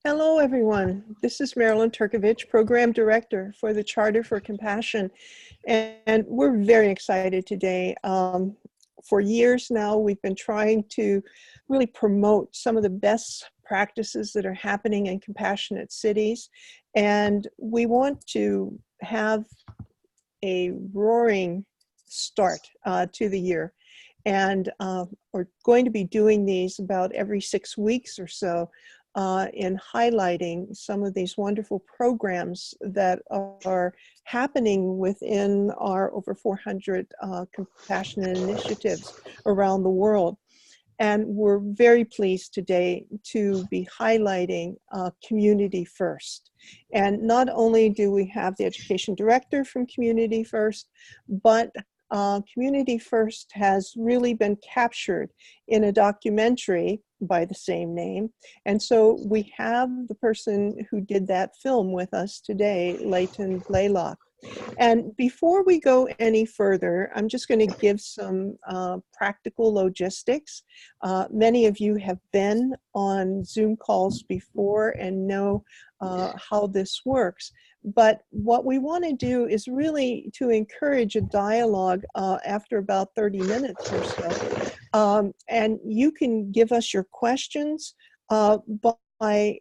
Hello, everyone. This is Marilyn Turkovich, Program Director for the Charter for Compassion. And we're very excited today. For years now, we've been trying to really promote some of the best practices that are happening in compassionate cities. And we want to have a roaring start to the year. And we're going to be doing these about every 6 weeks or so. In highlighting some of these wonderful programs that are happening within our over 400 compassionate initiatives around the world. And we're very pleased today to be highlighting Community First. And not only do we have the education director from Community First, but Community First has really been captured in a documentary by the same name. And so we have the person who did that film with us today, Leighton Blaylock. And before we go any further, I'm just going to give some practical logistics. Many of you have been on Zoom calls before and know how this works. But what we want to do is really to encourage a dialogue after about 30 minutes or so. And you can give us your questions by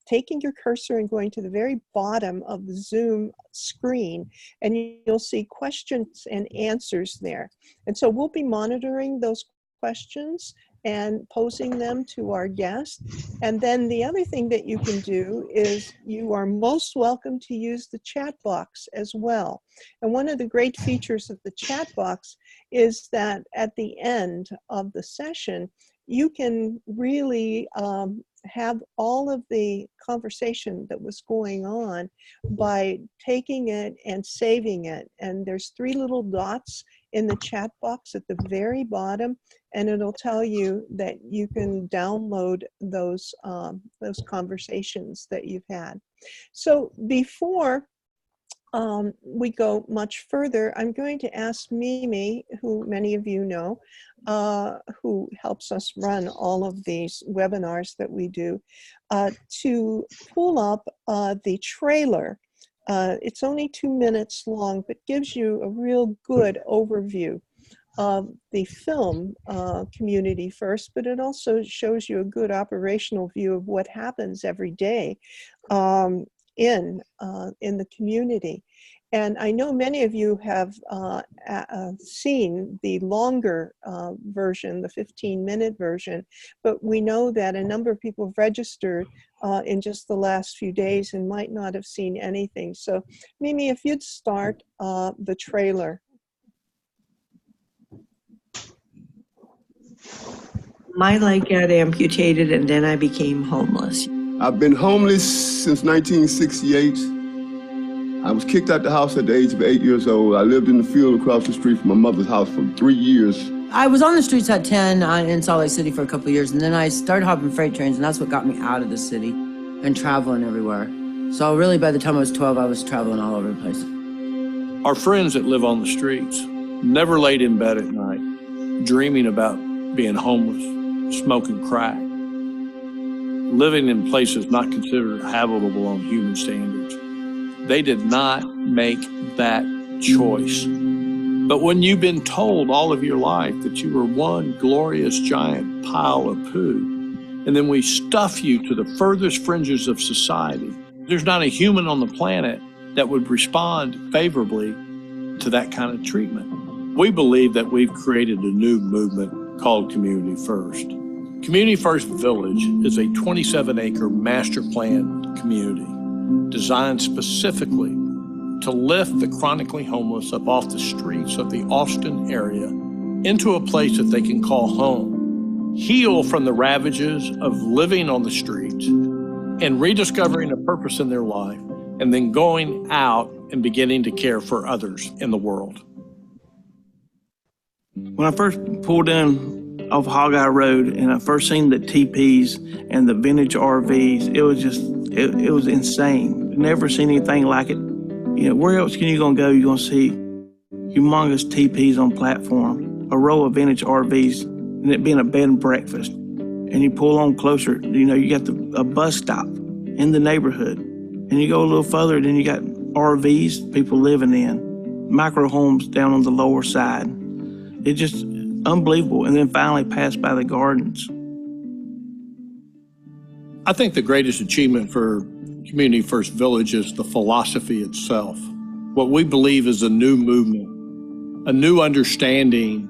taking your cursor and going to the very bottom of the Zoom screen, and you'll see questions and answers there. And so we'll be monitoring those questions and posing them to our guest. And then the other thing that you can do is you are most welcome to use the chat box as well. And one of the great features of the chat box is that at the end of the session, you can really have all of the conversation that was going on by taking it and saving it. And there's 3 little dots in the chat box at the very bottom, and it'll tell you that you can download those conversations that you've had. So before we go much further, I'm going to ask Mimi, who many of you know, who helps us run all of these webinars that we do, to pull up the trailer. It's only 2 minutes long, but gives you a real good overview of the film Community First, but it also shows you a good operational view of what happens every day in the community. And I know many of you have seen the longer version, the 15-minute version, but we know that a number of people have registered in just the last few days and might not have seen anything. So Mimi, if you'd start the trailer. My leg got amputated and then I became homeless. I've been homeless since 1968. I was kicked out the house at the age of 8 years old. I lived in the field across the street from my mother's house for 3 years. I was on the streets at 10 in Salt Lake City for a couple of years, and then I started hopping freight trains, and that's what got me out of the city and traveling everywhere. So really, by the time I was 12, I was traveling all over the place. Our friends that live on the streets never laid in bed at night, dreaming about being homeless, smoking crack, living in places not considered habitable on human standards. They did not make that choice. But when you've been told all of your life that you were one glorious giant pile of poo, and then we stuff you to the furthest fringes of society, there's not a human on the planet that would respond favorably to that kind of treatment. We believe that we've created a new movement called Community First. Community First Village is a 27-acre master plan community designed specifically to lift the chronically homeless up off the streets of the Austin area into a place that they can call home, heal from the ravages of living on the streets, and rediscovering a purpose in their life, and then going out and beginning to care for others in the world. When I first pulled in off Hog-Eye Road and I first seen the teepees and the vintage RVs, it was just, it was insane. Never seen anything like it. You know, where else can you gonna go? You're gonna see humongous teepees on platform, a row of vintage RVs, and it being a bed and breakfast. And you pull on closer, you know, you got a bus stop. in the neighborhood. And you go a little further, then you got RVs, people living in, micro homes down on the lower side. It's just unbelievable. And then finally passed by the gardens. I think the greatest achievement for Community First Village is the philosophy itself. What we believe is a new movement, a new understanding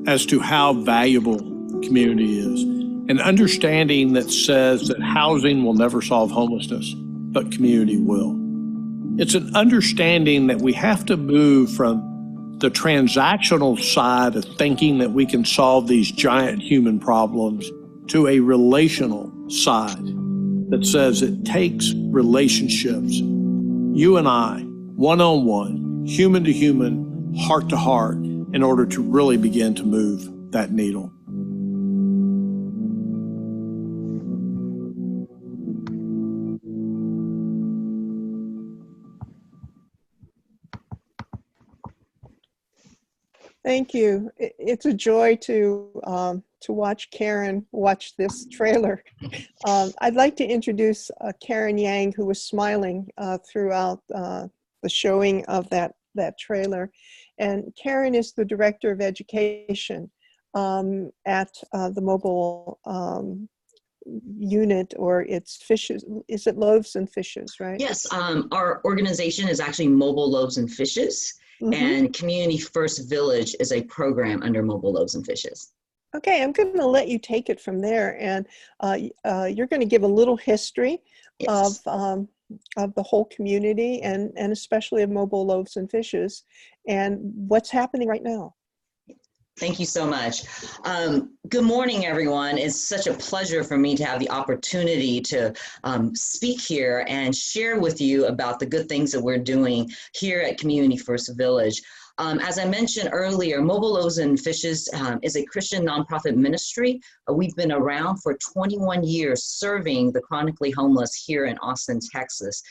as to how valuable community is. An understanding that says that housing will never solve homelessness, but community will. It's an understanding that we have to move from the transactional side of thinking that we can solve these giant human problems to a relational side that says it takes relationships, you and I, one-on-one, human to human, heart to heart, in order to really begin to move that needle. Thank you. It's a joy to watch Karen watch this trailer. I'd like to introduce Karen Yang, who was smiling throughout the showing of that trailer. And Karen is the Director of Education at the mobile unit, or it's Fishes. Is it Loaves and Fishes, right? Yes, our organization is actually Mobile Loaves and Fishes. Mm-hmm. And Community First Village is a program under Mobile Loaves and Fishes. Okay, I'm going to let you take it from there, and you're going to give a little history of the whole community, and especially of Mobile Loaves and Fishes, and what's happening right now. Thank you so much. Good morning, everyone. It's such a pleasure for me to have the opportunity to speak here and share with you about the good things that we're doing here at Community First Village. As I mentioned earlier, Mobile Loaves and Fishes is a Christian nonprofit ministry. We've been around for 21 years serving the chronically homeless here in Austin, Texas.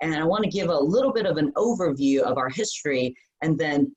And I want to give a little bit of an overview of our history, and then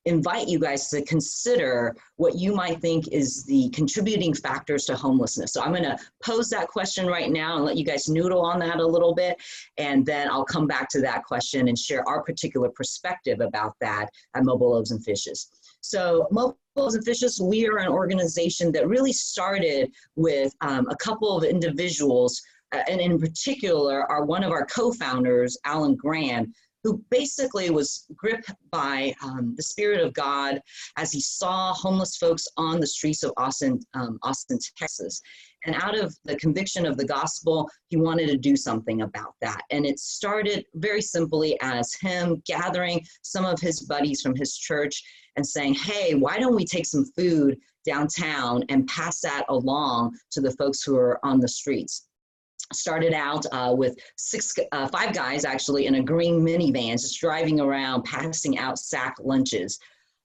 invite you guys to consider what you might think is the contributing factors to homelessness. So I'm going to pose that question right now and let you guys noodle on that a little bit, and then I'll come back to that question and share our particular perspective about that at Mobile Loaves and Fishes. So Mobile Loaves and Fishes, we are an organization that really started with a couple of individuals, and in particular, one of our co-founders, Alan Graham, who basically was gripped by the Spirit of God as he saw homeless folks on the streets of Austin, Texas. And out of the conviction of the gospel, he wanted to do something about that. And it started very simply as him gathering some of his buddies from his church and saying, hey, why don't we take some food downtown and pass that along to the folks who are on the streets? Started out with 5 guys actually in a green minivan, just driving around, passing out sack lunches.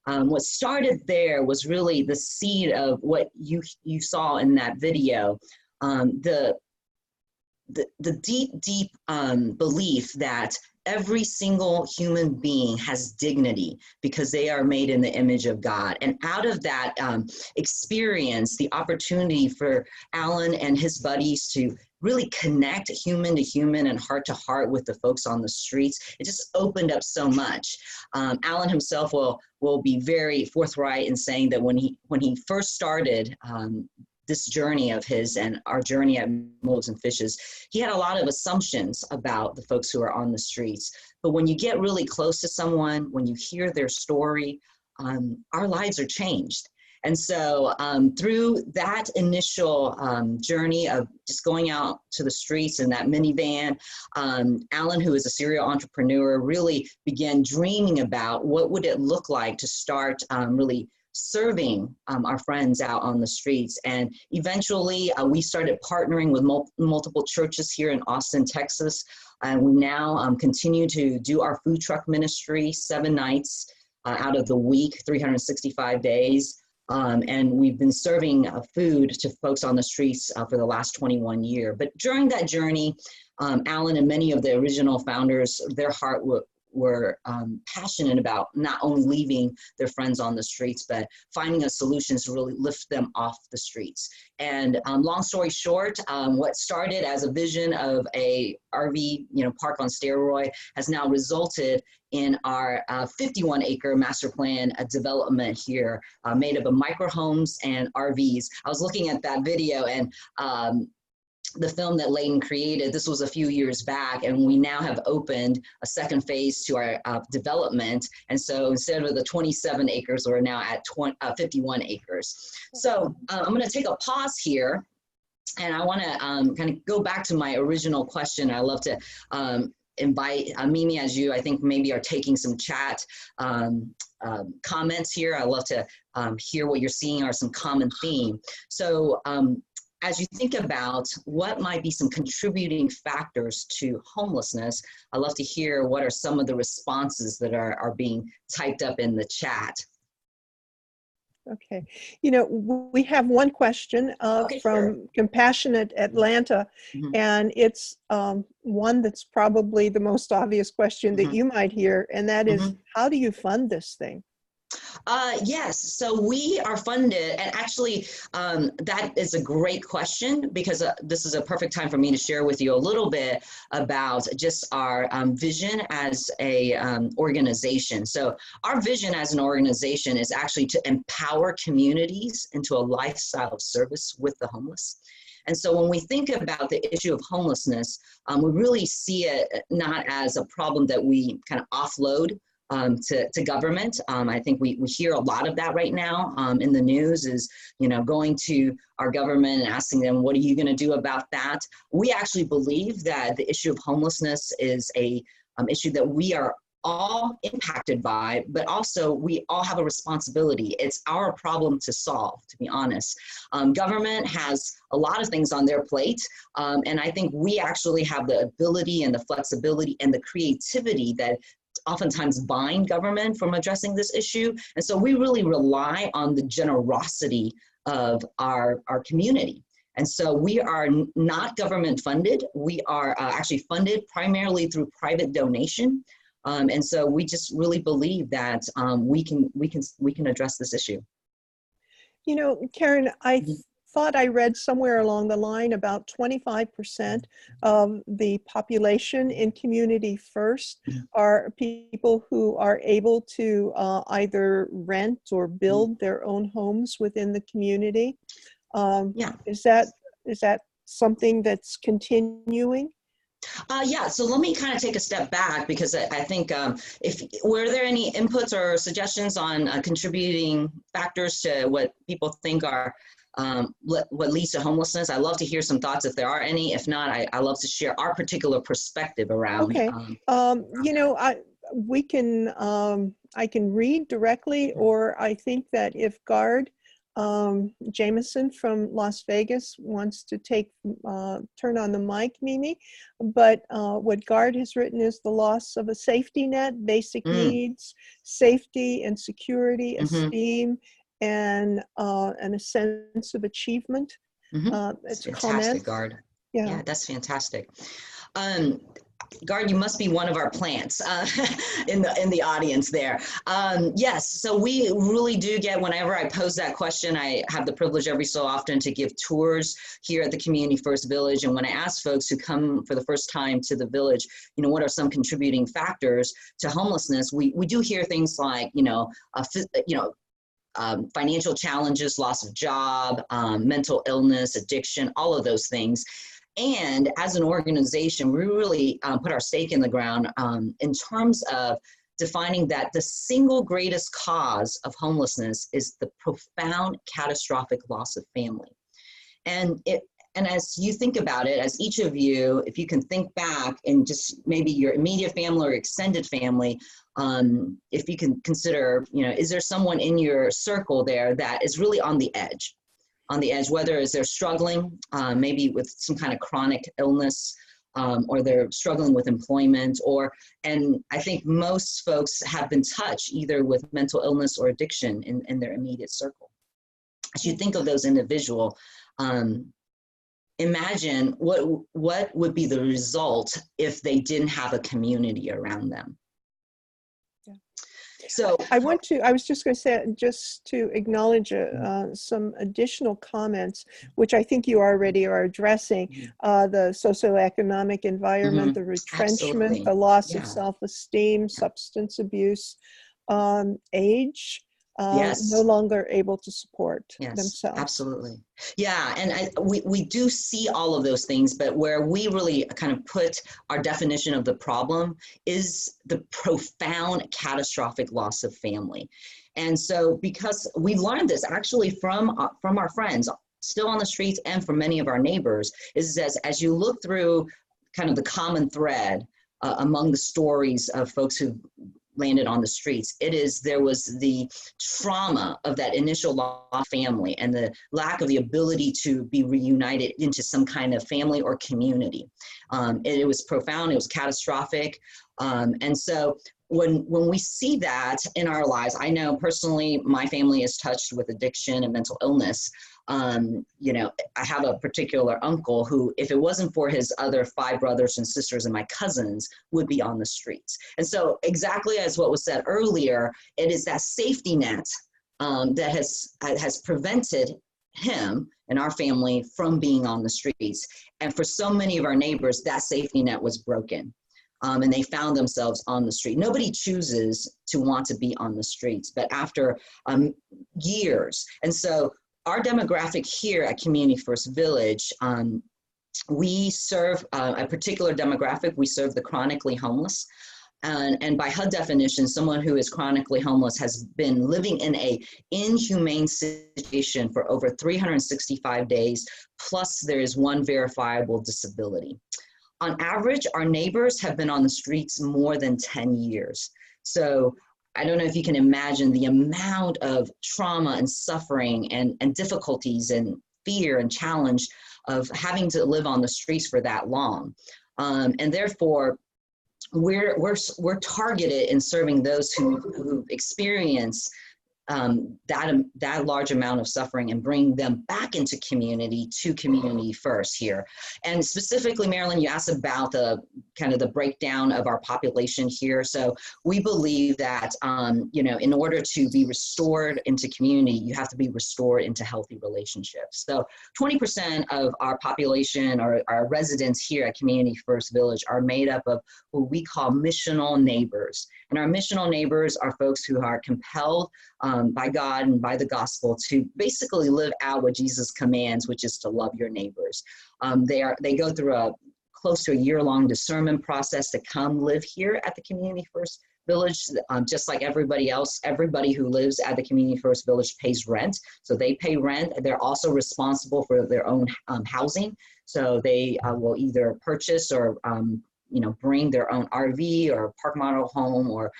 What started there was really the seed of what you saw in that video. The deep belief that every single human being has dignity because they are made in the image of God. And out of that experience, the opportunity for Alan and his buddies to really connect human to human and heart to heart with the folks on the streets, it just opened up so much. Alan himself will be very forthright in saying that when he first started this journey of his and our journey at Loaves and Fishes, he had a lot of assumptions about the folks who are on the streets. But when you get really close to someone, when you hear their story, our lives are changed. And so through that initial journey of just going out to the streets in that minivan, Alan, who is a serial entrepreneur, really began dreaming about what would it look like to start really serving our friends out on the streets. And eventually we started partnering with multiple churches here in Austin, Texas. And we now continue to do our food truck ministry 7 nights out of the week, 365 days. And we've been serving food to folks on the streets for the last 21 years. But during that journey, Alan and many of the original founders, their heart were passionate about not only leaving their friends on the streets, but finding a solution to really lift them off the streets. And long story short, what started as a vision of a RV, park on steroid has now resulted in our 51-acre master plan development here, made up of micro homes and RVs. I was looking at that video, and the film that Layton created, this was a few years back, and we now have opened a second phase to our development. And so instead of the 27 acres, we're now at 51 acres. So I'm going to take a pause here, and I want to kind of go back to my original question. I love to invite Mimi, as you, I think, maybe are taking some chat comments here. I love to hear what you're seeing are some common theme. So as you think about what might be some contributing factors to homelessness, I'd love to hear what are some of the responses that are being typed up in the chat. Okay. We have one question Okay, from sure. Compassionate Atlanta, Mhm. and it's one that's probably the most obvious question that you might hear, and that is, how do you fund this thing? Yes, so we are funded, and actually that is a great question, because this is a perfect time for me to share with you a little bit about just our vision as a organization. So our vision as an organization is actually to empower communities into a lifestyle of service with the homeless. And so when we think about the issue of homelessness, we really see it not as a problem that we kind of offload to government. I think we hear a lot of that right now in the news, is, going to our government and asking them, what are you going to do about that? We actually believe that the issue of homelessness is a issue that we are all impacted by, but also we all have a responsibility. It's our problem to solve, to be honest. Government has a lot of things on their plate, and I think we actually have the ability and the flexibility and the creativity that oftentimes bind government from addressing this issue. And so we really rely on the generosity of our community. And so we are not government funded. We are actually funded primarily through private donation. And so we just really believe that we can address this issue. Karen, I thought I read somewhere along the line about 25% of the population in Community First are people who are able to either rent or build their own homes within the community. Is that something that's continuing? Yeah, so let me kind of take a step back, because I think were there any inputs or suggestions on contributing factors to what people think are what leads to homelessness? I love to hear some thoughts if there are any. If not, I love to share our particular perspective around. Okay. I can read directly, or I think that if Gard Jameson from Las Vegas wants to turn on the mic, Mimi. But what Gard has written is the loss of a safety net, basic needs, safety and security, esteem, and a sense of achievement. It's fantastic, Gard. Yeah, that's fantastic. Gard, you must be one of our plants in the audience there. Yes, so we really do get, whenever I pose that question, I have the privilege every so often to give tours here at the Community First Village. And when I ask folks who come for the first time to the village, what are some contributing factors to homelessness, we do hear things like, financial challenges, loss of job, mental illness, addiction, all of those things. And as an organization, we really put our stake in the ground in terms of defining that the single greatest cause of homelessness is the profound catastrophic loss of family. And as you think about it, as each of you, if you can think back and just maybe your immediate family or extended family, if you can consider, is there someone in your circle there that is really on the edge? Whether they're struggling maybe with some kind of chronic illness, or they're struggling with employment, and I think most folks have been touched either with mental illness or addiction in their immediate circle. As you think of those individuals, imagine what would be the result if they didn't have a community around them. So I was just going to say, just to acknowledge some additional comments, which I think you already are addressing, the socioeconomic environment, the retrenchment, absolutely. the loss Yeah. of self-esteem, substance abuse, age, Yes. no longer able to support Yes, themselves. absolutely. Yeah, and we do see all of those things, but where we really kind of put our definition of the problem is the profound catastrophic loss of family. And so because we learned this actually from our friends still on the streets and from many of our neighbors, is as you look through kind of the common thread among the stories of folks who landed on the streets, there was the trauma of that initial loss family and the lack of the ability to be reunited into some kind of family or community. It was profound, it was catastrophic. And so when we see that in our lives, I know personally my family is touched with addiction and mental illness. You know, I have a particular uncle who, if it wasn't for his other 5 brothers and sisters and my cousins, would be on the streets. And so exactly as what was said earlier, it is that safety net that has prevented him and our family from being on the streets. And for so many of our neighbors, that safety net was broken. And they found themselves on the street. Nobody chooses to want to be on the streets, but after years. And so our demographic here at Community First Village, we serve a particular demographic. We serve the chronically homeless. And by HUD definition, someone who is chronically homeless has been living in an inhumane situation for over 365 days, plus there is one verifiable disability. On average, our neighbors have been on the streets more than 10 years. So I don't know if you can imagine the amount of trauma and suffering and difficulties and fear and challenge of having to live on the streets for that long. And therefore, we're targeted in serving those who experience that large amount of suffering and bring them back into community to Community First here. And specifically, Marilyn, you asked about the kind of the breakdown of our population here. So we believe that, you know, in order to be restored into community, you have to be restored into healthy relationships. So 20% of our population or our residents here at Community First Village are made up of what we call missional neighbors. And our missional neighbors are folks who are compelled by God and by the gospel to basically live out what Jesus commands, which is to love your neighbors. They go through close to a year-long discernment process to come live here at the Community First Village, just like everybody else. Everybody who lives at the Community First Village pays rent. So they pay rent. They're also responsible for their own housing. So they will either purchase or you know, bring their own RV or park model home, or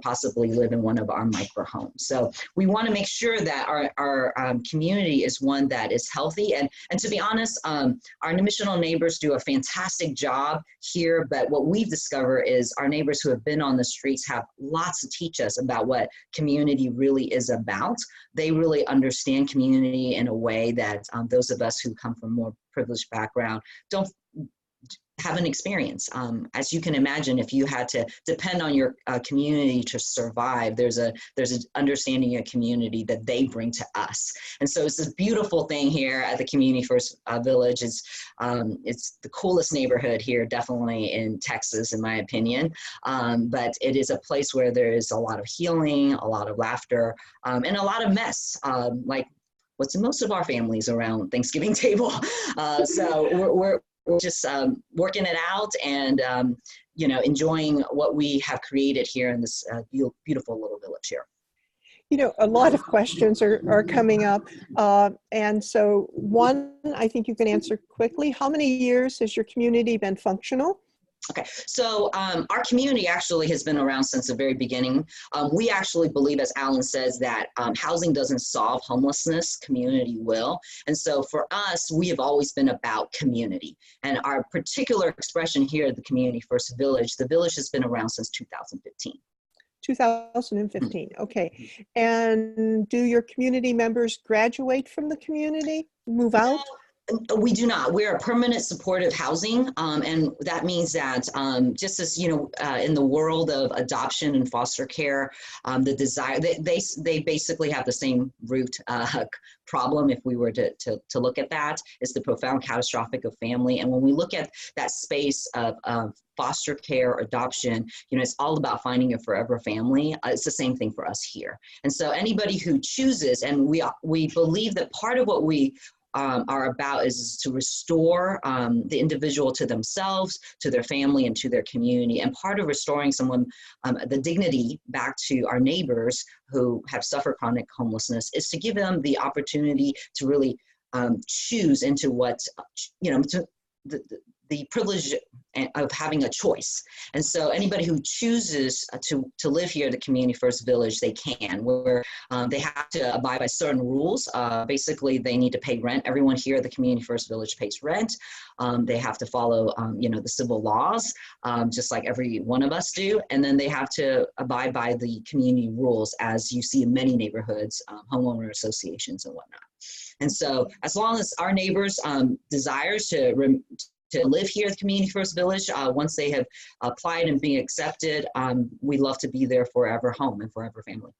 possibly live in one of our micro homes. So we want to make sure that our community is one that is healthy. And to be honest, our missional neighbors do a fantastic job here. But what we've discovered is our neighbors who have been on the streets have lots to teach us about what community really is about. They really understand community in a way that those of us who come from more privileged background haven't experienced. As you can imagine, if you had to depend on your community to survive, there's an understanding of community that they bring to us. And so it's this beautiful thing here at the Community First Village. It's the coolest neighborhood here, definitely in Texas, in my opinion. But it is a place where there is a lot of healing, a lot of laughter, and a lot of mess, like what's in most of our families around Thanksgiving table. So we're just working it out and, you know, enjoying what we have created here in this beautiful little village here. You know, a lot of questions are coming up. And so one, I think you can answer quickly. How many years has your community been functional? Okay, so our community actually has been around since the very beginning. We actually believe, as Alan says, that housing doesn't solve homelessness, community will. And so for us, we have always been about community. And our particular expression here at the Community First Village, the village has been around since 2015. 2015, okay. And do your community members graduate from the community, move out? We do not. We're a permanent supportive housing, and that means that just as you know, in the world of adoption and foster care, the desire they basically have the same root problem. If we were to look at that, it's the profound catastrophic of family. And when we look at that space of foster care, adoption, you know, it's all about finding a forever family. It's the same thing for us here. And so anybody who chooses, and we believe that part of what we are about is to restore the individual to themselves, to their family, and to their community. And part of restoring someone, the dignity back to our neighbors who have suffered chronic homelessness, is to give them the opportunity to really choose into what, you know, to the privilege of having a choice. And so anybody who chooses to live here at the Community First Village, they can, where they have to abide by certain rules. Basically, they need to pay rent. Everyone here at the Community First Village pays rent. They have to follow, you know, the civil laws, just like every one of us do. And then they have to abide by the community rules, as you see in many neighborhoods, homeowner associations and whatnot. And so as long as our neighbors desires to live here at the Community First Village, once they have applied and being accepted, we love to be their forever home and forever family.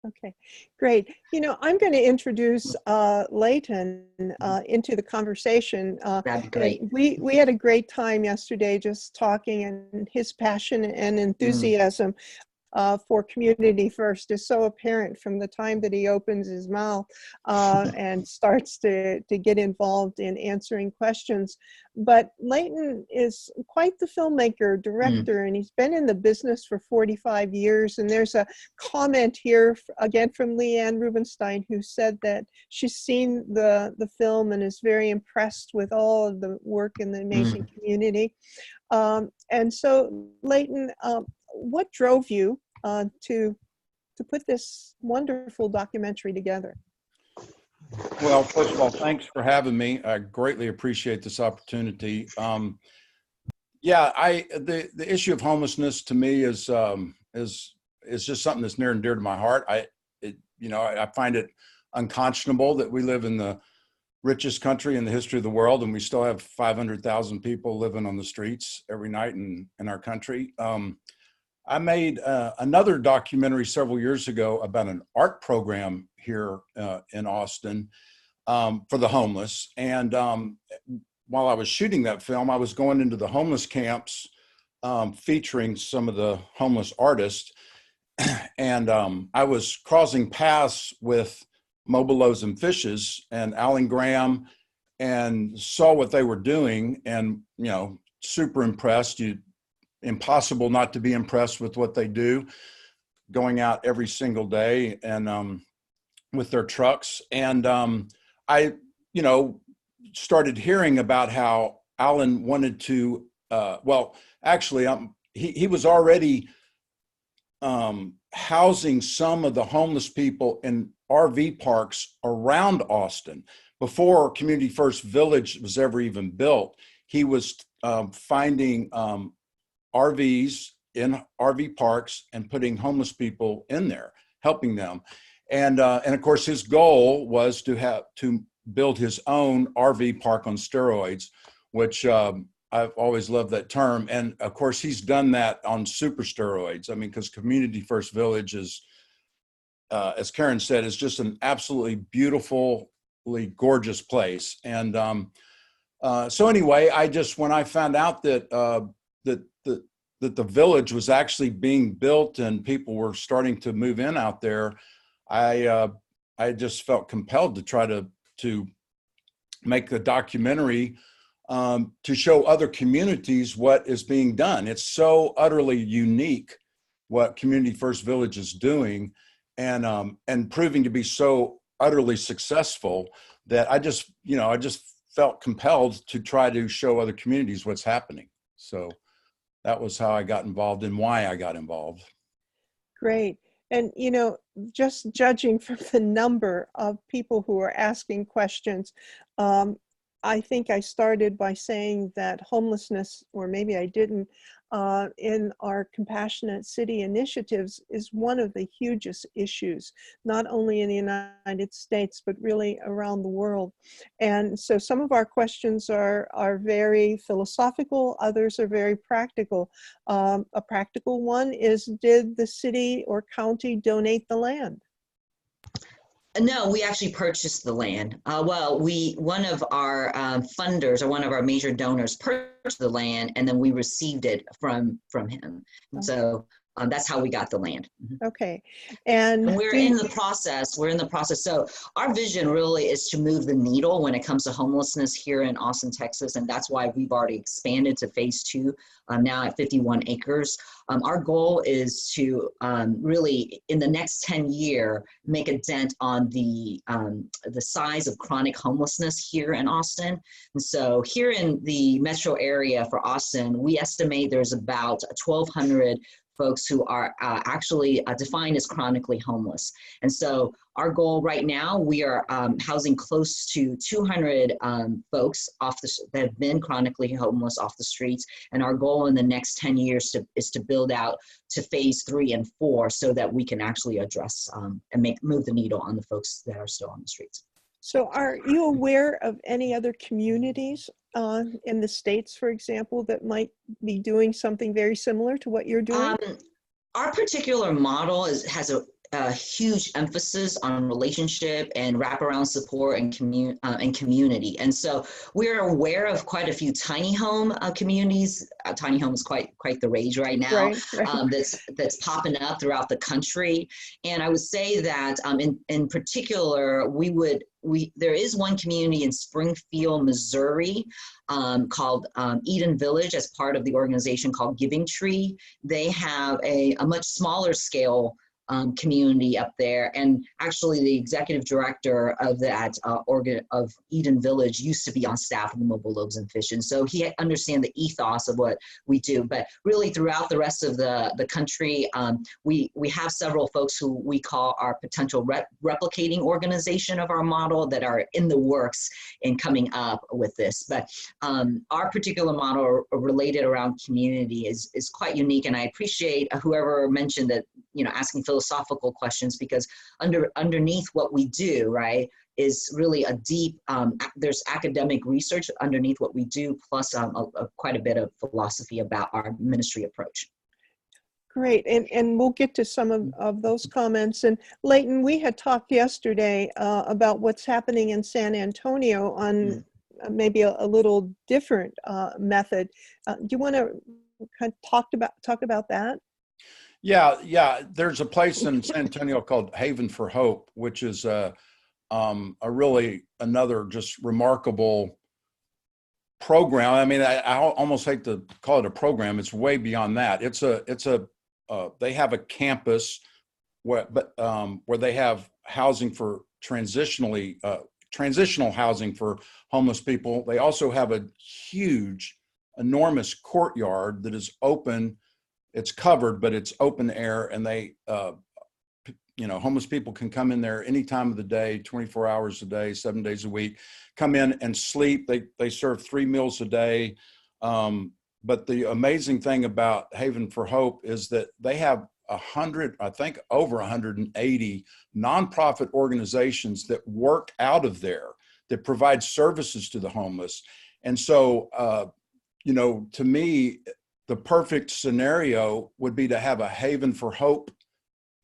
Okay, great. You know, I'm going to introduce Leighton into the conversation. That'd be great. We had a great time yesterday just talking, and his passion and enthusiasm for Community First is so apparent from the time that he opens his mouth and starts to get involved in answering questions. But Leighton is quite the filmmaker, director, and he's been in the business for 45 years. And there's a comment here, again, from Leanne Rubenstein, who said that she's seen the film and is very impressed with all of the work in the amazing community. And so, Leighton, what drove you to put this wonderful documentary together? Well, first of all, thanks for having me. I greatly appreciate this opportunity. Yeah, the issue of homelessness to me is just something that's near and dear to my heart. I find it unconscionable that we live in the richest country in the history of the world, and we still have 500,000 people living on the streets every night in our country. I made another documentary several years ago about an art program here in Austin for the homeless. And while I was shooting that film, I was going into the homeless camps featuring some of the homeless artists. And I was crossing paths with Mobile Loaves and Fishes and Alan Graham, and saw what they were doing, and, you know, super impressed. Impossible not to be impressed with what they do, going out every single day and with their trucks. And I, you know, started hearing about how Alan wanted to, well, actually, he was already housing some of the homeless people in RV parks around Austin. Before Community First Village was ever even built, he was finding RVs in RV parks and putting homeless people in there, helping them. And of course, his goal was to build his own RV park on steroids, which I've always loved that term. And of course, he's done that on super steroids. I mean, because Community First Village is, as Karen said, is just an absolutely beautifully gorgeous place. And so anyway, when I found out that that the village was actually being built and people were starting to move in out there, I just felt compelled to try to make the documentary to show other communities what is being done. It's so utterly unique what Community First Village is doing, and proving to be so utterly successful that I just felt compelled to try to show other communities what's happening. So that was how I got involved and why I got involved. Great. And, you know, just judging from the number of people who are asking questions, I think I started by saying that homelessness, or maybe I didn't, in our Compassionate City initiatives is one of the hugest issues, not only in the United States, but really around the world. And so some of our questions are very philosophical, others are very practical. A practical one is, did the city or county donate the land? No, we actually purchased the land. One of our funders, or one of our major donors, purchased the land, and then we received it from him. So that's how we got the land. Okay, and we're in the process. So our vision really is to move the needle when it comes to homelessness here in Austin, Texas, and that's why we've already expanded to phase 2, now at 51 acres. Our goal is to really, in the next 10 years, make a dent on the size of chronic homelessness here in Austin. And so here in the metro area for Austin, we estimate there's about 1,200 folks who are actually defined as chronically homeless. And so our goal right now, we are housing close to 200 folks that have been chronically homeless off the streets. And our goal in the next 10 years is to build out to phase 3 and 4 so that we can actually address and move the needle on the folks that are still on the streets. So are you aware of any other communities in the States, for example, that might be doing something very similar to what you're doing? Our particular model has a huge emphasis on relationship and wraparound support and community. And so we're aware of quite a few tiny home communities. Tiny home is quite the rage right now. Right. That's popping up throughout the country. And I would say that in particular, there is one community in Springfield, Missouri, called Eden Village, as part of the organization called Giving Tree. They have a much smaller scale community up there, and actually the executive director of that of Eden Village used to be on staff of the Mobile Loaves and Fish, and so he understands the ethos of what we do. But really throughout the rest of the country, we have several folks who we call our potential replicating organization of our model that are in the works in coming up with this. But our particular model related around community is quite unique, and I appreciate whoever mentioned that, asking philosophical questions, because underneath what we do, right, is really a deep, there's academic research underneath what we do, plus quite a bit of philosophy about our ministry approach. Great, and we'll get to some of those comments. And Leighton, we had talked yesterday about what's happening in San Antonio on maybe a little different method. Do you want to kind of talk about that? Yeah. There's a place in San Antonio called Haven for Hope, which is a really another just remarkable program. I mean, I almost hate to call it a program. It's way beyond that. They have a campus where they have housing for transitional housing for homeless people. They also have a huge, enormous courtyard that is open. It's covered, but it's open air, and they, homeless people can come in there any time of the day, 24 hours a day, 7 days a week, come in and sleep. They serve 3 meals a day. But the amazing thing about Haven for Hope is that they have over 180 nonprofit organizations that work out of there, that provide services to the homeless. And so, to me, the perfect scenario would be to have a Haven for Hope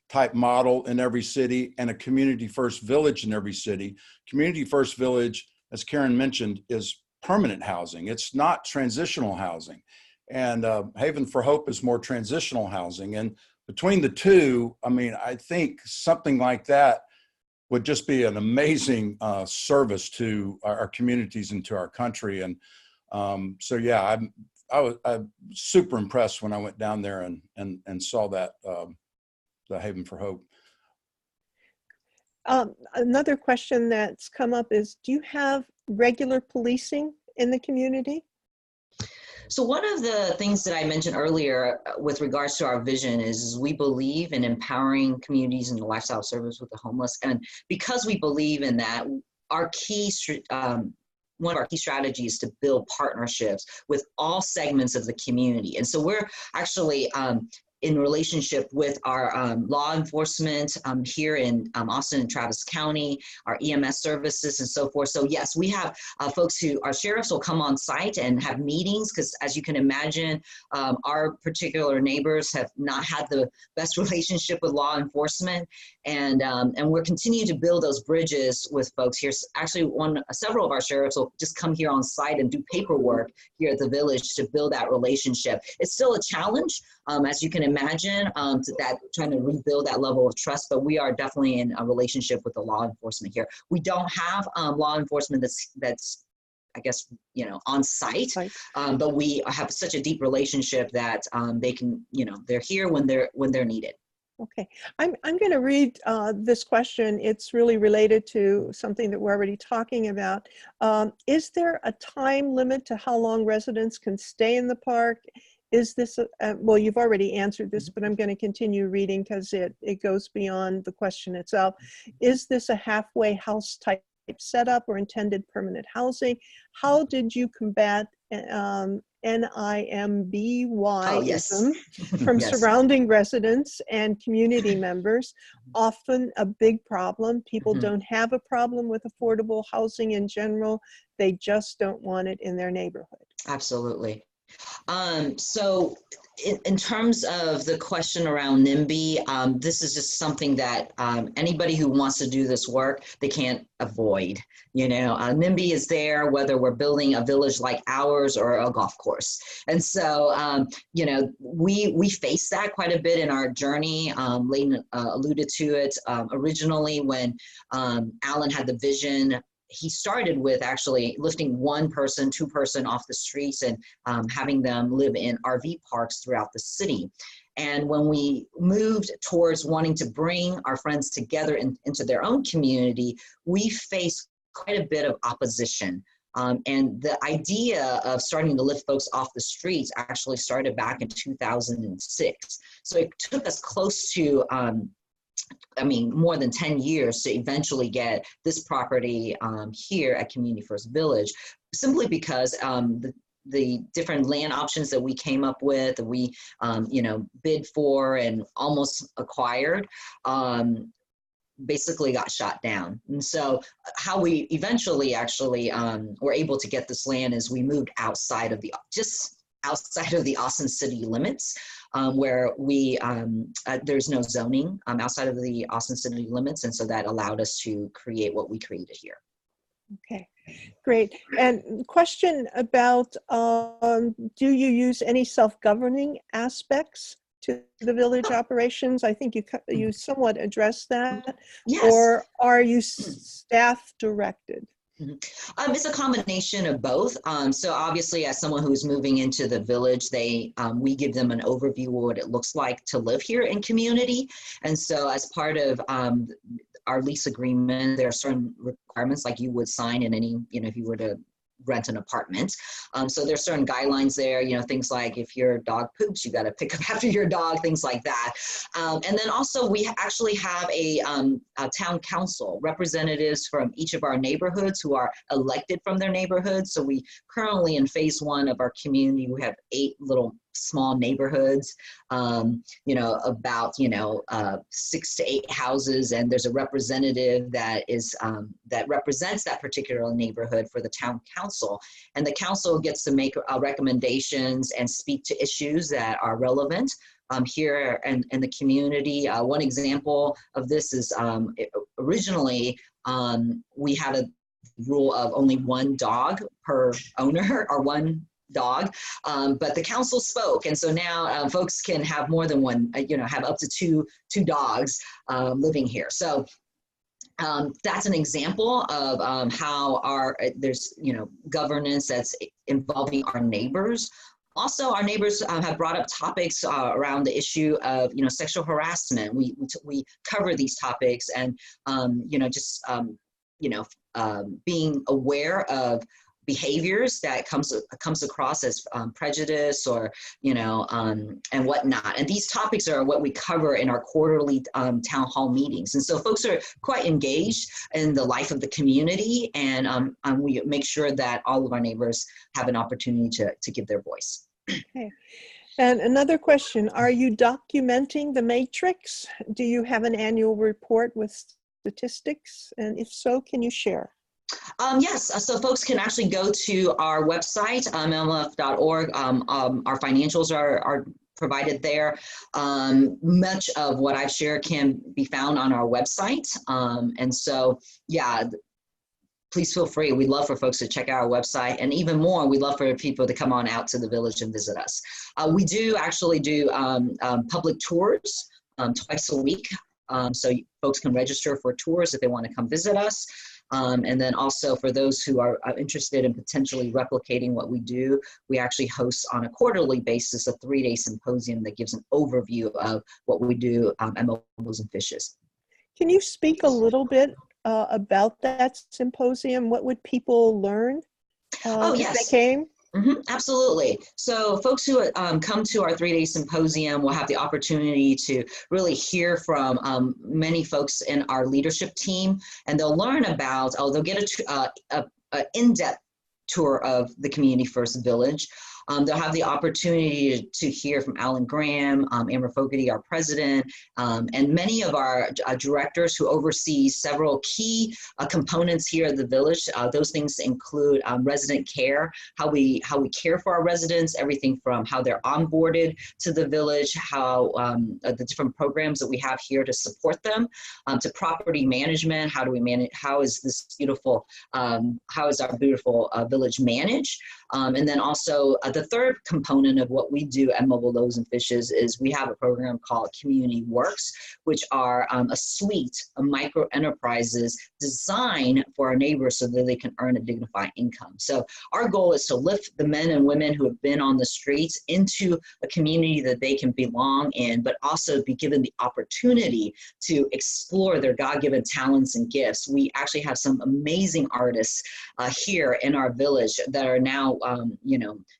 type model in every city and a Community First Village in every city. Community First Village, as Karen mentioned, is permanent housing. It's not transitional housing. And Haven for Hope is more transitional housing. And between the two, I mean, I think something like that would just be an amazing service to our communities and to our country. And so, yeah, I was super impressed when I went down there and saw that, the Haven for Hope. Another question that's come up is, do you have regular policing in the community? So one of the things that I mentioned earlier with regards to our vision is we believe in empowering communities in the lifestyle service with the homeless. And because we believe in that, our key one of our key strategies to build partnerships with all segments of the community. And so we're actually in relationship with our law enforcement here in Austin and Travis County, our EMS services and so forth. So yes, we have folks who, our sheriffs will come on site and have meetings, because as you can imagine, our particular neighbors have not had the best relationship with law enforcement. And we're continuing to build those bridges with folks here. Actually, several of our sheriffs will just come here on site and do paperwork here at the village to build that relationship. It's still a challenge, as you can imagine, trying to rebuild that level of trust, but we are definitely in a relationship with the law enforcement here. We don't have law enforcement that's I guess, on site, but we have such a deep relationship that they can, they're here when they're needed. Okay, I'm going to read this question. It's really related to something that we're already talking about. Is there a time limit to how long residents can stay in the park? Is this, well, you've already answered this, but I'm going to continue reading because it goes beyond the question itself. Is this a halfway house type setup or intended permanent housing? How did you combat NIMBYism from Yes. surrounding residents and community members? Often a big problem. People don't have a problem with affordable housing in general. They just don't want it in their neighborhood. Absolutely. So in terms of the question around NIMBY, this is just something that anybody who wants to do this work, they can't avoid. NIMBY is there whether we're building a village like ours or a golf course. And so, we face that quite a bit in our journey. Layton alluded to it originally when Alan had the vision. He started with actually lifting one person, two person off the streets and having them live in RV parks throughout the city. And when we moved towards wanting to bring our friends together into their own community, we faced quite a bit of opposition. And the idea of starting to lift folks off the streets actually started back in 2006. So it took us close to more than 10 years to eventually get this property here at Community First Village, simply because the different land options that we came up with, that we bid for and almost acquired, basically got shot down. And so how we eventually actually were able to get this land is we moved outside of the Austin city limits, where there's no zoning outside of the Austin city limits. And so that allowed us to create what we created here. Okay, great. And question about, do you use any self-governing aspects to the village operations? I think you somewhat addressed that. Yes. Or are you staff directed? It's a combination of both. So obviously, as someone who's moving into the village, we give them an overview of what it looks like to live here in community. And so as part of our lease agreement, there are certain requirements like you would sign in any, if you were to rent an apartment. So there's certain guidelines there, things like if your dog poops, you got to pick up after your dog, things like that. And then also we actually have a town council, representatives from each of our neighborhoods who are elected from their neighborhoods. So we currently in phase 1 of our community, we have 8 little small neighborhoods, about 6 to 8 houses, and there's a representative that represents that particular neighborhood for the town council, and the council gets to make recommendations and speak to issues that are relevant here in the community. One example of this is originally we had a rule of only 1 dog per owner, or 1 dog, but the council spoke, and so now folks can have more than 1, have up to two dogs living here. So that's an example of how there's governance that's involving our neighbors. Also, our neighbors have brought up topics around the issue of sexual harassment. We cover these topics, and being aware of behaviors that comes across as prejudice or, and whatnot. And these topics are what we cover in our quarterly town hall meetings. And so folks are quite engaged in the life of the community, and we make sure that all of our neighbors have an opportunity to give their voice. Okay. And another question, are you documenting the matrix? Do you have an annual report with statistics? And if so, can you share? Yes, so folks can actually go to our website, mmf.org. Our financials are provided there. Much of what I've shared can be found on our website. And so, yeah, please feel free. We'd love for folks to check out our website. And even more, we'd love for people to come on out to the village and visit us. We do actually do public tours twice a week. So folks can register for tours if they want to come visit us. And then also for those who are interested in potentially replicating what we do, we actually host on a quarterly basis a 3-day symposium that gives an overview of what we do at Mobiles and Fishes. Can you speak a little bit about that symposium? What would people learn if they came? Absolutely. So folks who come to our 3-day symposium will have the opportunity to really hear from many folks in our leadership team, and they'll learn about, they'll get an in-depth tour of the Community First Village. They'll have the opportunity to hear from Alan Graham, Amber Fogarty, our president, and many of our directors who oversee several key components here at the village. Those things include resident care, how we care for our residents, everything from how they're onboarded to the village, how the different programs that we have here to support them, to property management, how do we manage, how is this beautiful, how is our beautiful village managed? And then also the third component of what we do at Mobile Loaves and Fishes is we have a program called Community Works, which are a suite of micro enterprises designed for our neighbors so that they can earn a dignified income. So our goal is to lift the men and women who have been on the streets into a community that they can belong in, but also be given the opportunity to explore their God-given talents and gifts. We actually have some amazing artists here in our village that are now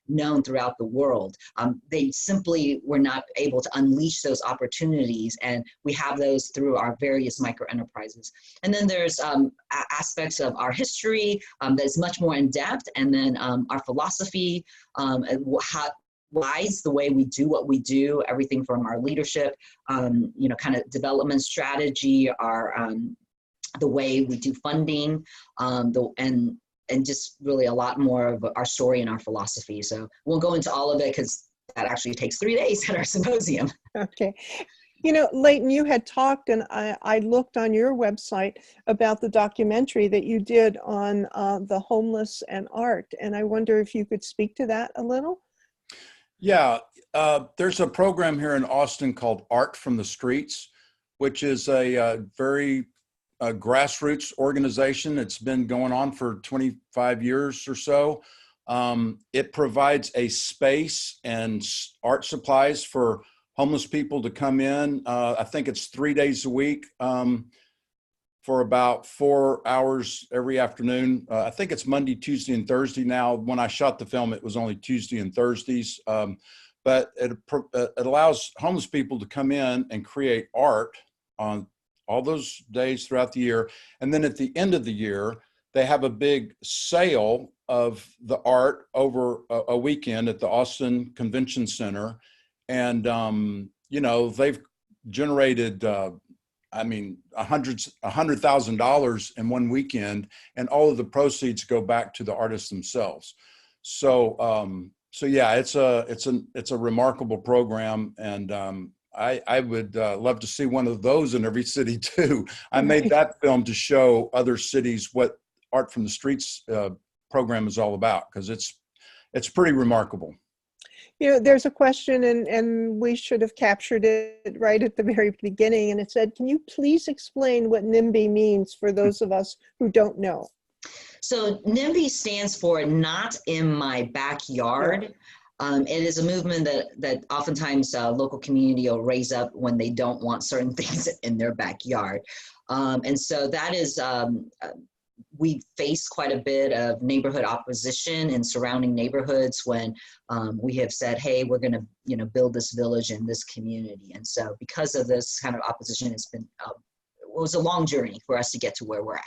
known throughout the world. They simply were not able to unleash those opportunities, and we have those through our various micro enterprises. And then there's aspects of our history that's much more in depth, and then our philosophy, why is the way we do what we do, everything from our leadership, kind of development strategy, our the way we do funding, and just really a lot more of our story and our philosophy. So we'll go into all of it because that actually takes 3 days at our symposium. Okay. Leighton, you had talked, and I looked on your website about the documentary that you did on the homeless and art. And I wonder if you could speak to that a little? Yeah, there's a program here in Austin called Art from the Streets, which is a very grassroots organization. It's been going on for 25 years or so. It provides a space and art supplies for homeless people to come in. I think it's 3 days a week for about 4 hours every afternoon. I think it's Monday, Tuesday, and Thursday now. When I shot the film, it was only Tuesday and Thursdays. But it allows homeless people to come in and create art on all those days throughout the year. And then at the end of the year, they have a big sale of the art over a weekend at the Austin Convention Center. And, they've generated, $100,000 in one weekend, and all of the proceeds go back to the artists themselves. So yeah, it's a remarkable program. And, I would love to see one of those in every city too. I made that film to show other cities what Art from the Streets program is all about, because it's pretty remarkable. There's a question, and we should have captured it right at the very beginning, and it said, can you please explain what NIMBY means for those of us who don't know? So NIMBY stands for Not in My Backyard. Yeah. It is a movement that oftentimes local community will raise up when they don't want certain things in their backyard. And so that is we faced quite a bit of neighborhood opposition in surrounding neighborhoods when we have said, hey, we're going to build this village in this community. And so because of this kind of opposition, it's been it was a long journey for us to get to where we're at.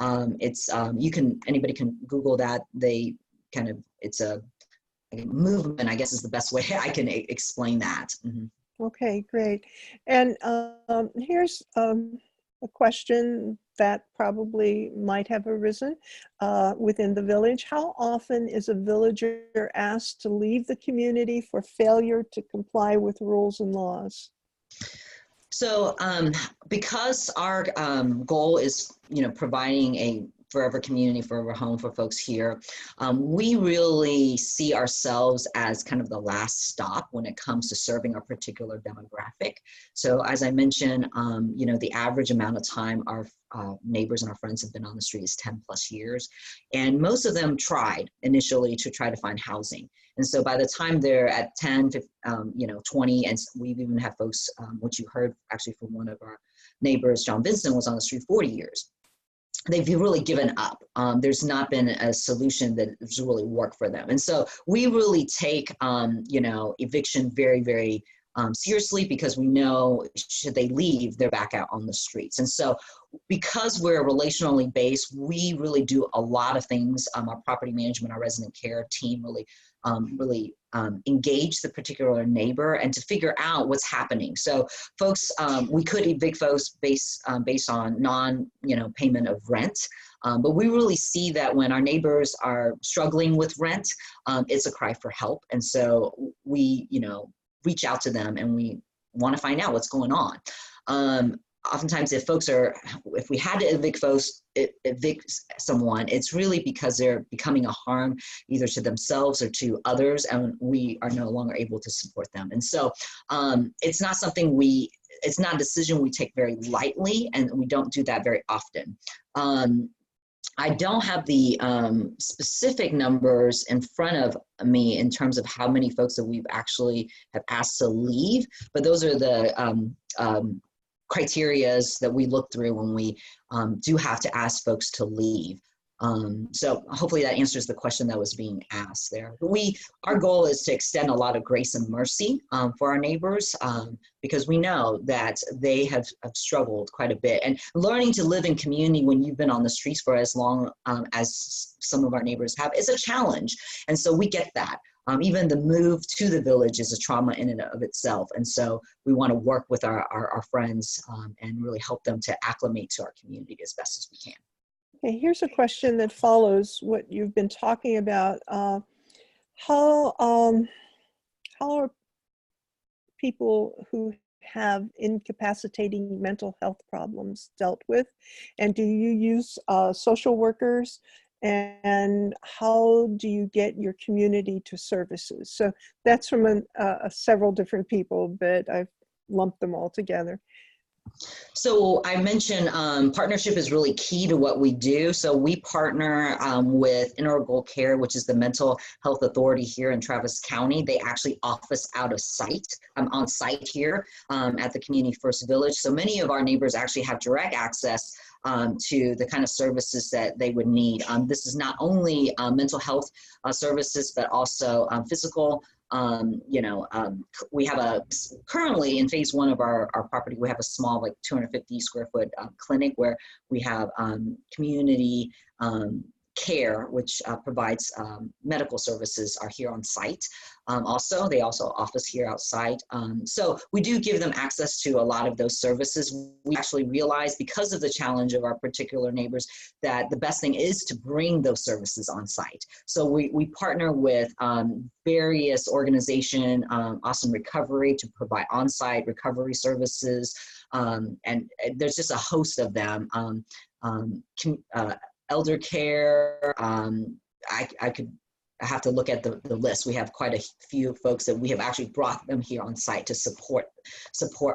Anybody can Google that. It's a movement, I guess is the best way I can explain that. Mm-hmm. Okay, great. And here's a question that probably might have arisen within the village. How often is a villager asked to leave the community for failure to comply with rules and laws? So because our goal is, providing a forever community, forever home for folks here, we really see ourselves as kind of the last stop when it comes to serving a particular demographic. So as I mentioned, the average amount of time our neighbors and our friends have been on the street is 10 plus years. And most of them tried initially to try to find housing. And so by the time they're at 10, 20, and we've even had folks, which you heard actually from one of our neighbors, John Vincent, was on the street 40 years. They've really given up. There's not been a solution that has really worked for them. And so we really take, eviction very, very seriously, because we know should they leave, they're back out on the streets. And so because we're relationally based, we really do a lot of things. Our property management, our resident care team really engage the particular neighbor and to figure out what's happening. So folks, we could evict folks based on non-payment of rent. But we really see that when our neighbors are struggling with rent, it's a cry for help. And so we, reach out to them and we want to find out what's going on. Oftentimes if we had to evict someone, it's really because they're becoming a harm either to themselves or to others, and we are no longer able to support them. And so it's not a decision we take very lightly, and we don't do that very often. I don't have the specific numbers in front of me in terms of how many folks that we've actually have asked to leave, but those are the criterias that we look through when we do have to ask folks to leave. So hopefully that answers the question that was being asked there. But our goal is to extend a lot of grace and mercy for our neighbors, because we know that they have struggled quite a bit. And learning to live in community when you've been on the streets for as long as some of our neighbors have is a challenge. And so we get that. Even the move to the village is a trauma in and of itself. And so we want to work with our friends and really help them to acclimate to our community as best as we can. Okay, here's a question that follows what you've been talking about. How are people who have incapacitating mental health problems dealt with? And do you use social workers? And how do you get your community to services? So that's from several different people, but I've lumped them all together. So I mentioned partnership is really key to what we do. So we partner with Integral Care, which is the mental health authority here in Travis County. They actually office out of site, on site here at the Community First Village. So many of our neighbors actually have direct access to the kind of services that they would need. This is not only mental health services, but also physical. We have currently in phase one of our property, we have a small, like 250 square foot clinic where we have community care, which provides medical services, are here on site. They also office here outside. So we do give them access to a lot of those services. We actually realize, because of the challenge of our particular neighbors, that the best thing is to bring those services on site. So we partner with various organizations, Awesome Recovery, to provide on-site recovery services. And there's just a host of them. Elder care, I have to look at the list. We have quite a few folks that we have actually brought them here on site to support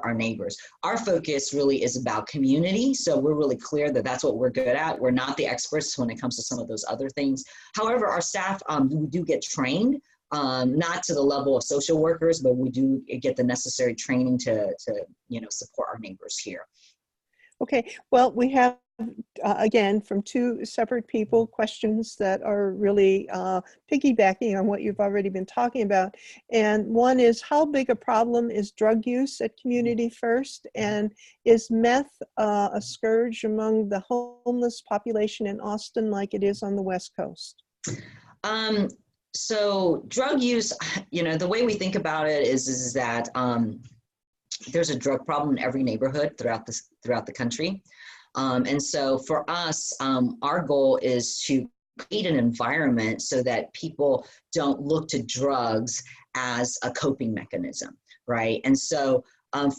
our neighbors. Our focus really is about community, so we're really clear that that's what we're good at. We're not the experts when it comes to some of those other things. However, our staff, we do get trained, not to the level of social workers, but we do get the necessary training to support our neighbors here. Okay, well, we have again, from two separate people, questions that are really piggybacking on what you've already been talking about. And one is, how big a problem is drug use at Community First? And is meth a scourge among the homeless population in Austin like it is on the West Coast? So drug use, the way we think about it is that there's a drug problem in every neighborhood throughout the country. And so for us, our goal is to create an environment so that people don't look to drugs as a coping mechanism, right? And so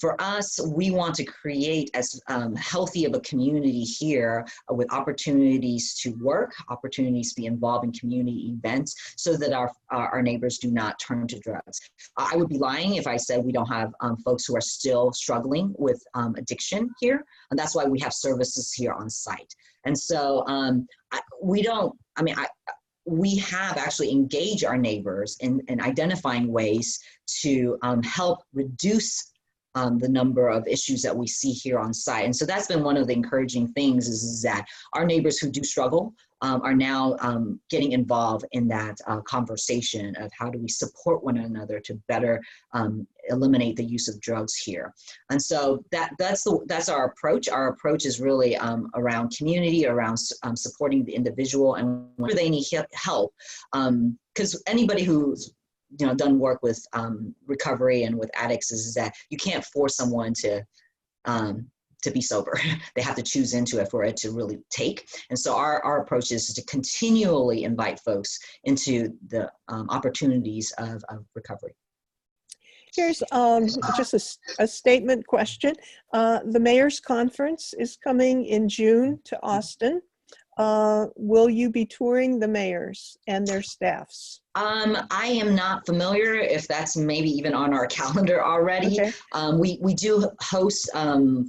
for us, we want to create as healthy of a community here with opportunities to work, opportunities to be involved in community events so that our neighbors do not turn to drugs. I would be lying if I said we don't have folks who are still struggling with addiction here. And that's why we have services here on site. And so we have actually engaged our neighbors in identifying ways to help reduce the number of issues that we see here on site. And so that's been one of the encouraging things is that our neighbors who do struggle are now getting involved in that conversation of how do we support one another to better eliminate the use of drugs here. And so that's our approach. Our approach is really around community, around supporting the individual and where they need help. Because anybody who's done work with recovery and with addicts is that you can't force someone to be sober. They have to choose into it for it to really take. And so our approach is to continually invite folks into the opportunities of recovery. Here's just a statement question. The Mayor's Conference is coming in June to Austin. Will you be touring the mayors and their staffs? I am not familiar if that's maybe even on our calendar already. Okay. We do host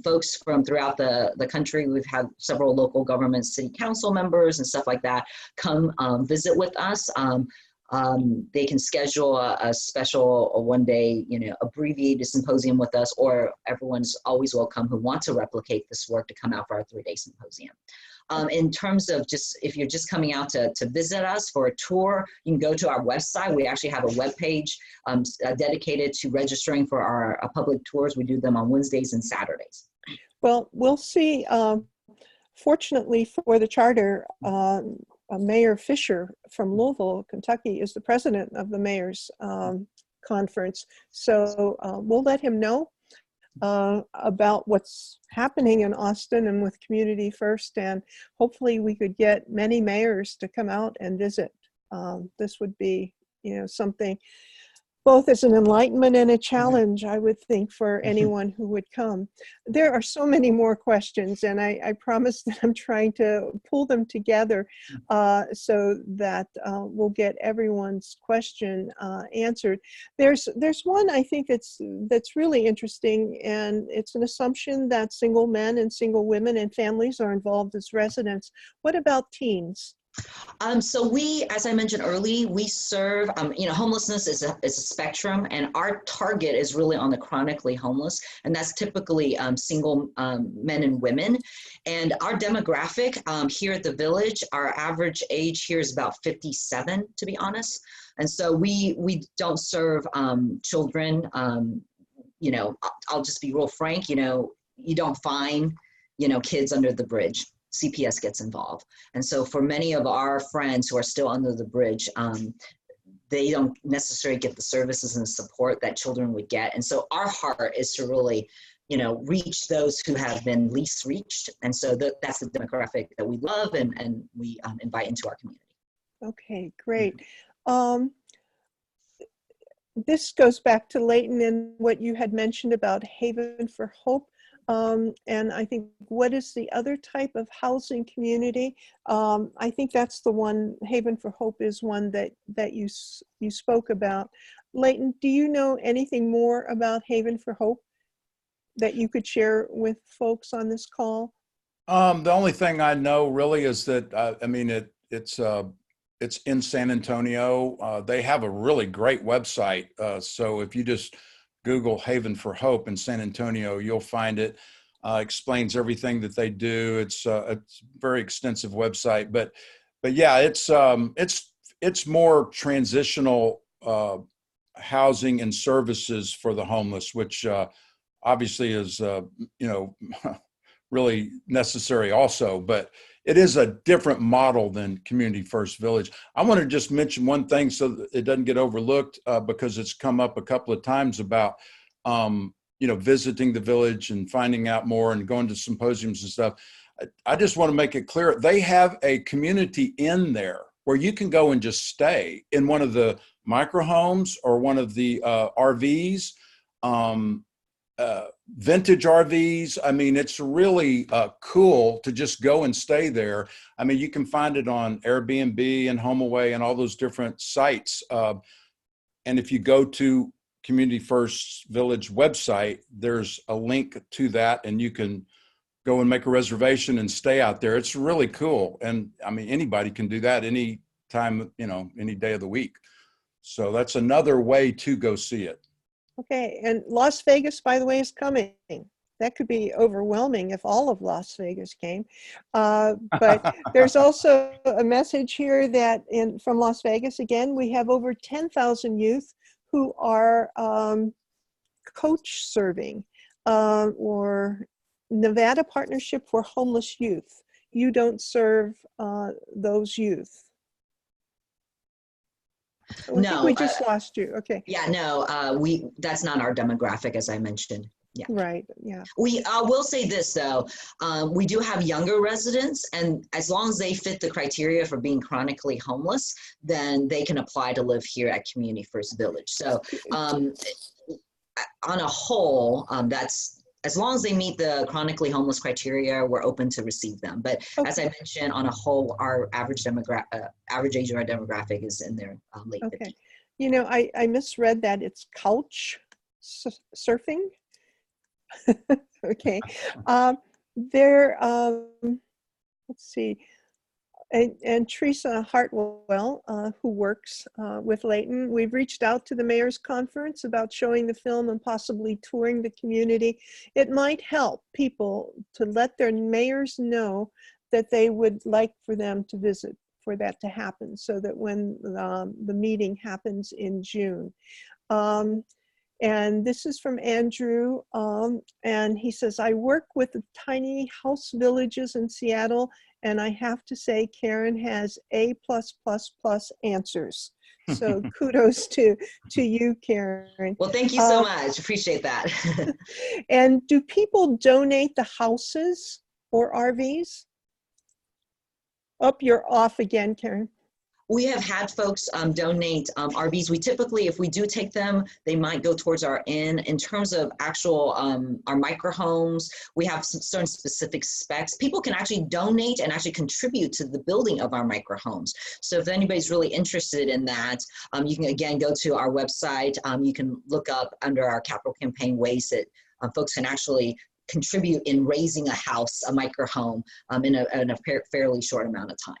folks from throughout the country. We've had several local government city council members and stuff like that come visit with us. They can schedule a special one-day, abbreviated symposium with us, or everyone's always welcome who want to replicate this work to come out for our 3-day symposium. In terms of just, if you're just coming out to visit us for a tour, you can go to our website. We actually have a webpage dedicated to registering for our public tours. We do them on Wednesdays and Saturdays. Well, we'll see. Fortunately for the charter, Mayor Fisher from Louisville, Kentucky, is the president of the Mayor's Conference. So we'll let him know about what's happening in Austin and with Community First, and hopefully we could get many mayors to come out and visit. This would be, something both as an enlightenment and a challenge, I would think, for anyone who would come. There are so many more questions, and I promise that I'm trying to pull them together so that we'll get everyone's question answered. There's one I think that's really interesting, and it's an assumption that single men and single women and families are involved as residents. What about teens? So we, as I mentioned early, we serve, homelessness is a spectrum, and our target is really on the chronically homeless, and that's typically single men and women. And our demographic here at the Village, our average age here is about 57, to be honest. And so we don't serve children. I'll just be real frank, you don't find, kids under the bridge. CPS gets involved. And so for many of our friends who are still under the bridge, they don't necessarily get the services and the support that children would get. And so our heart is to really, reach those who have been least reached. And so that's the demographic that we love and we invite into our community. Okay, great. This goes back to Leighton and what you had mentioned about Haven for Hope. And I think, what is the other type of housing community? I think that's the one, Haven for Hope is one that you spoke about. Leighton, do you know anything more about Haven for Hope that you could share with folks on this call? The only thing I know really is that, it's in San Antonio. They have a really great website. So if you just Google Haven for Hope in San Antonio, you'll find it. explains everything that they do. It's a very extensive website, but yeah, it's more transitional housing and services for the homeless, which obviously is really necessary also, but it is a different model than Community First Village. I want to just mention one thing so that it doesn't get overlooked because it's come up a couple of times about visiting the village and finding out more and going to symposiums and stuff. I just want to make it clear, they have a community in there where you can go and just stay in one of the micro homes or one of the RVs, vintage RVs. I mean, it's really cool to just go and stay there. I mean, you can find it on Airbnb and HomeAway and all those different sites. And if you go to Community First Village website, there's a link to that, and you can go and make a reservation and stay out there. It's really cool. And I mean, anybody can do that any time, any day of the week. So that's another way to go see it. Okay, and Las Vegas, by the way, is coming. That could be overwhelming if all of Las Vegas came. But there's also a message here that from Las Vegas, again, we have over 10,000 youth who are coach serving or Nevada Partnership for Homeless Youth. You don't serve those youth. I think we just lost you. Okay. Yeah, no, that's not our demographic, as I mentioned. Yeah. Right. Yeah. We will say this though, we do have younger residents, and as long as they fit the criteria for being chronically homeless, then they can apply to live here at Community First Village. So on a whole, that's, as long as they meet the chronically homeless criteria, we're open to receive them. But as I mentioned, on a whole, our average age of our demographic is in their late 50s. I misread that. It's couch surfing. Okay. Let's see. And Teresa Hartwell, who works with Layton, we've reached out to the mayor's conference about showing the film and possibly touring the community. It might help people to let their mayors know that they would like for them to visit, for that to happen, so that when the meeting happens in June. And this is from Andrew, and he says, I work with the tiny house villages in Seattle, and I have to say Karen has A+++ answers. So kudos to you, Karen. Well, thank you so much. Appreciate that. And do people donate the houses or RVs? Oh, you're off again, Karen. We have had folks donate RVs. We typically, if we do take them, they might go towards our inn. In terms of actual, our micro homes, we have some certain specific specs. People can actually donate and actually contribute to the building of our micro homes. So if anybody's really interested in that, you can again go to our website. You can look up under our capital campaign ways that folks can actually contribute in raising a house, a micro home, in a fairly short amount of time.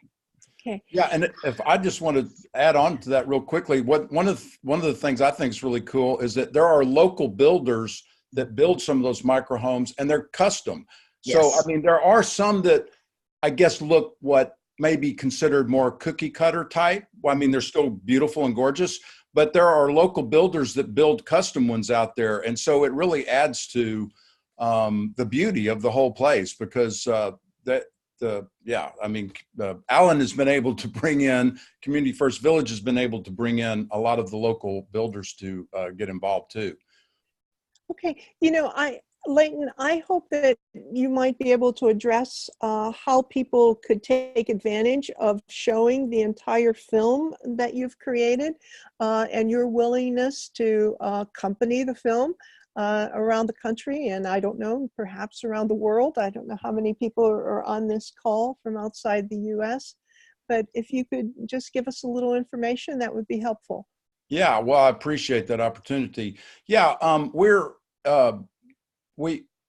Okay. Yeah, and if I just want to add on to that real quickly, one of the things I think is really cool is that there are local builders that build some of those micro homes, and they're custom. Yes. So I mean, there are some that I guess look what may be considered more cookie cutter type. Well, I mean, they're still beautiful and gorgeous, but there are local builders that build custom ones out there, and so it really adds to the beauty of the whole place because Alan has been able to bring in, Community First Village has been able to bring in a lot of the local builders to get involved too. Okay, Layton, I hope that you might be able to address how people could take advantage of showing the entire film that you've created and your willingness to accompany the film around the country, and I don't know, perhaps around the world. I don't know how many people are on this call from outside the US, but if you could just give us a little information, that would be helpful. Yeah, well, I appreciate that opportunity. Yeah,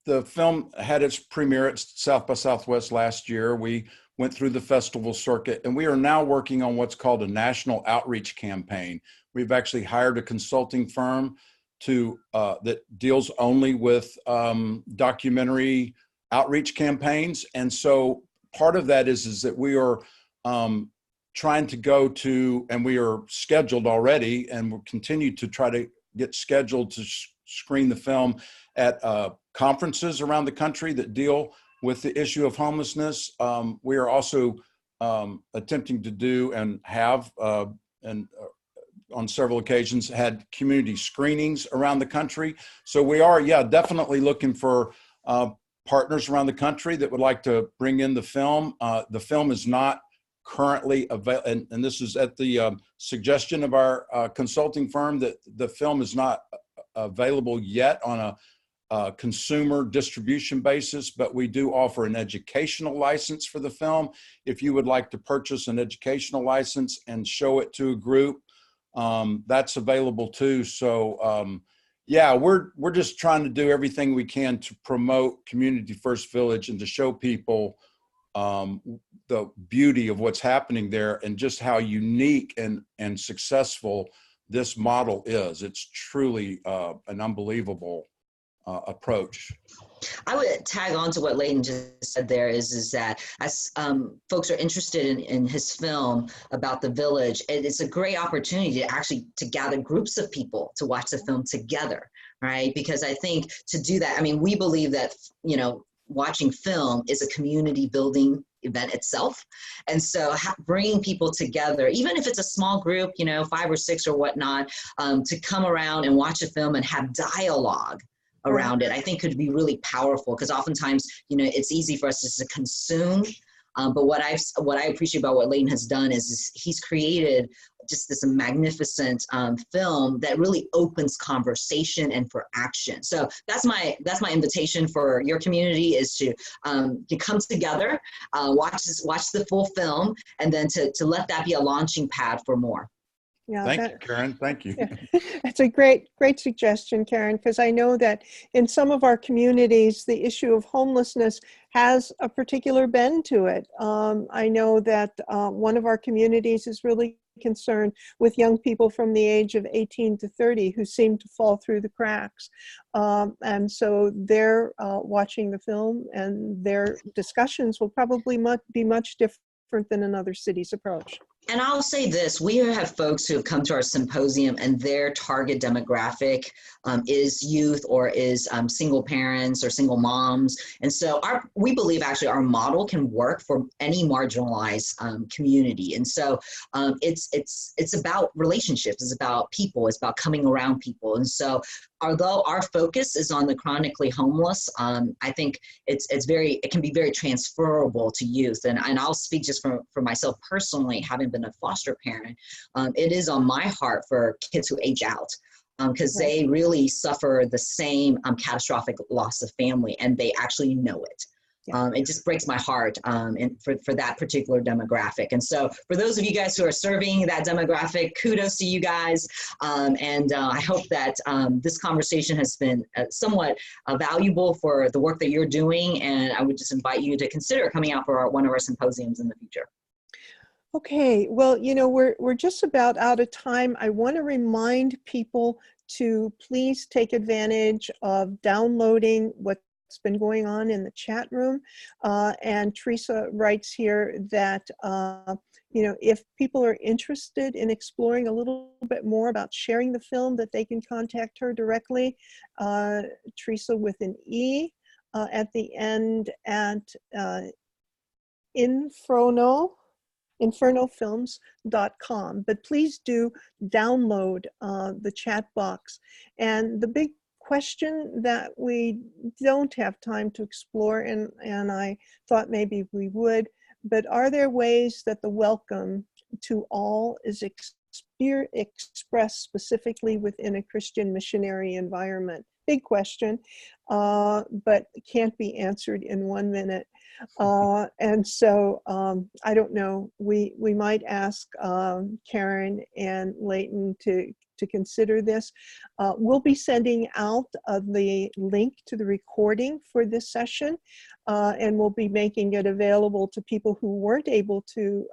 the film had its premiere at South by Southwest last year. We went through the festival circuit, and we are now working on what's called a national outreach campaign. We've actually hired a consulting firm that deals only with documentary outreach campaigns. And so part of that is that we are trying to go to, and we are scheduled already, and we'll continue to try to get scheduled to screen the film at conferences around the country that deal with the issue of homelessness. We are also attempting to do and have, on several occasions, had community screenings around the country. So we are, definitely looking for partners around the country that would like to bring in the film. The film is not currently available, and this is at the suggestion of our consulting firm, that the film is not available yet on a consumer distribution basis, but we do offer an educational license for the film. If you would like to purchase an educational license and show it to a group, that's available too. So we're just trying to do everything we can to promote Community First Village and to show people the beauty of what's happening there and just how unique and successful this model is. It's truly an unbelievable approach. I would tag on to what Leighton just said there is that as folks are interested in his film about the village, it's a great opportunity to actually to gather groups of people to watch the film together, right? Because I think to do that, I mean, we believe that, you know, watching film is a community building event itself. And so bringing people together, even if it's a small group, you know, 5 or 6 or whatnot, to come around and watch a film and have dialogue around it, I think could be really powerful, because oftentimes, you know, it's easy for us just to consume. But what I appreciate about what Leighton has done is he's created just this magnificent film that really opens conversation and for action. So that's my invitation for your community, is to come together, watch the full film, and then to let that be a launching pad for more. Yeah, Thank you, Karen. Thank you. Yeah. That's a great suggestion, Karen, because I know that in some of our communities, the issue of homelessness has a particular bend to it. I know that one of our communities is really concerned with young people from the age of 18 to 30 who seem to fall through the cracks. And so they're watching the film, and their discussions will probably be much different than another city's approach. And I'll say this, we have folks who have come to our symposium and their target demographic is youth, or is single parents or single moms. And so we believe actually our model can work for any marginalized community. And so it's about relationships, it's about people, it's about coming around people. And so although our focus is on the chronically homeless, I think it can be very transferable to youth. And I'll speak just for myself personally, having been a foster parent, it is on my heart for kids who age out, because they really suffer the same catastrophic loss of family, and they actually know it. Yeah. It just breaks my heart for that particular demographic. And so for those of you guys who are serving that demographic, kudos to you guys. And I hope that this conversation has been somewhat valuable for the work that you're doing. And I would just invite you to consider coming out for one of our symposiums in the future. Okay, well, you know, we're just about out of time. I want to remind people to please take advantage of downloading what's been going on in the chat room. And Teresa writes here that, you know, if people are interested in exploring a little bit more about sharing the film, that they can contact her directly, Teresa with an E at the end, at infernofilms.com. But please do download the chat box. And the big question that we don't have time to explore, and I thought maybe we would, but are there ways that the welcome to all is expressed specifically within a Christian missionary environment? Big question, but can't be answered in 1 minute. And so I don't know, we might ask Karen and Leighton to to consider this. We'll be sending out the link to the recording for this session, and we'll be making it available to people who weren't able to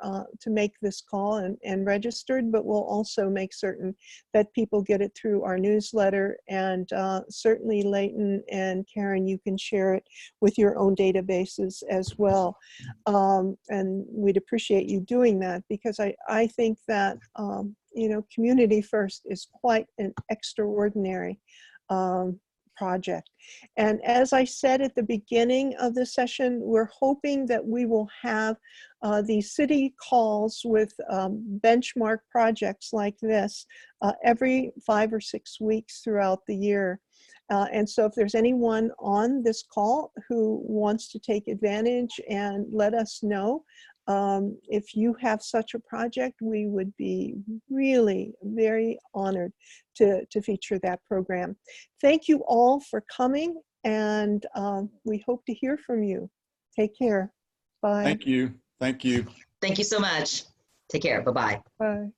make this call and registered, but we'll also make certain that people get it through our newsletter. And certainly Leighton and Karen, you can share it with your own databases as well. And we'd appreciate you doing that, because I think that, you know, Community First is quite an extraordinary project. And as I said at the beginning of the session, we're hoping that we will have these city calls with benchmark projects like this every 5 or 6 weeks throughout the year. And so if there's anyone on this call who wants to take advantage and let us know, if you have such a project, we would be really very honored to feature that program. Thank you all for coming, and we hope to hear from you. Take care. Bye. Thank you. Thank you. Thank you so much. Take care. Bye-bye. Bye.